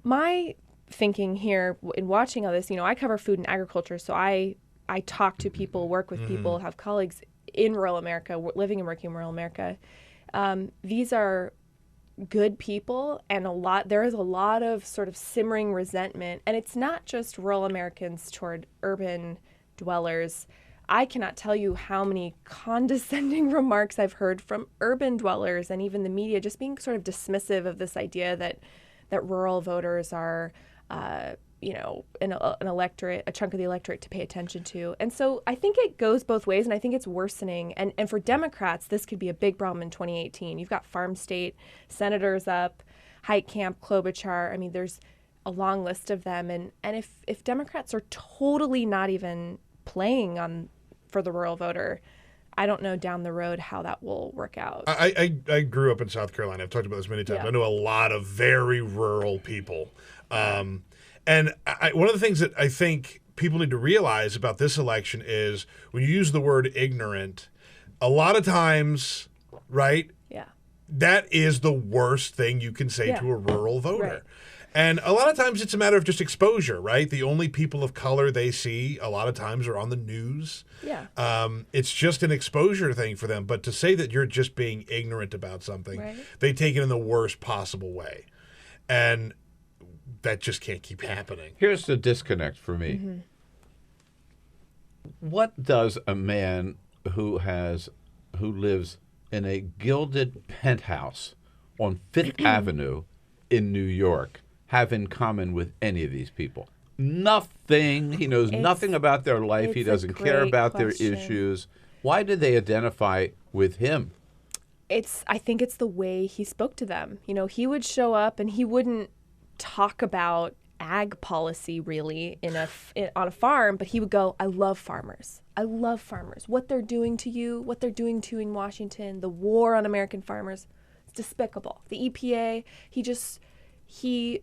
my thinking here in watching all this, I cover food and agriculture, so I talk to people, work with people, have colleagues in rural America, living and working in rural America. These are good people, and there is a lot of sort of simmering resentment, and it's not just rural Americans toward urban dwellers. I cannot tell you how many condescending remarks I've heard from urban dwellers and even the media just being sort of dismissive of this idea that rural voters are, an electorate, a chunk of the electorate to pay attention to. And so I think it goes both ways, and I think it's worsening. And for Democrats, this could be a big problem in 2018. You've got farm state senators up, Heitkamp, Klobuchar. I mean, there's a long list of them. And if Democrats are totally not even playing for the rural voter, I don't know down the road how that will work out. I grew up in South Carolina. I've talked about this many times. Yeah. I know a lot of very rural people. And one of the things that I think people need to realize about this election is when you use the word ignorant, a lot of times, right? Yeah. That is the worst thing you can say to a rural voter. Right. And a lot of times it's a matter of just exposure, right? The only people of color they see a lot of times are on the news. Yeah. It's just an exposure thing for them. But to say that you're just being ignorant about something, Right. they take it in the worst possible way. And that just can't keep happening. Here's the disconnect for me. Mm-hmm. What does a man who lives in a gilded penthouse on Fifth Avenue in New York have in common with any of these people? Nothing. He knows nothing about their life. He doesn't care about their issues. Why did they identify with him? I think it's the way he spoke to them. He would show up and he wouldn't talk about ag policy really on a farm, but he would go, I love farmers. I love farmers. What they're doing to you, what they're doing to in Washington, the war on American farmers, it's despicable. The EPA, he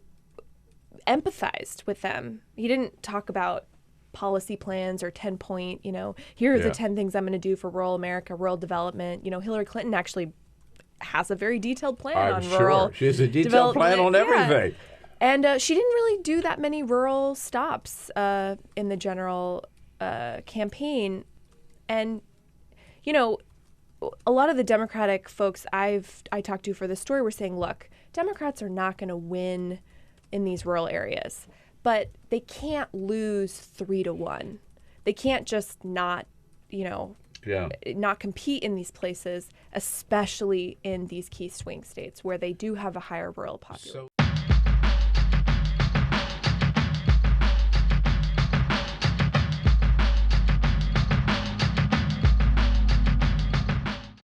empathized with them. He didn't talk about policy plans or 10-point, here are the 10 things I'm going to do for rural America, rural development. Hillary Clinton actually has a very detailed plan on rural. She has a detailed plan on everything. And she didn't really do that many rural stops in the general campaign. And, a lot of the Democratic folks I talked to for this story were saying, look, Democrats are not going to win in these rural areas, but they can't lose 3-1. They can't just not compete in these places, especially in these key swing states where they do have a higher rural population.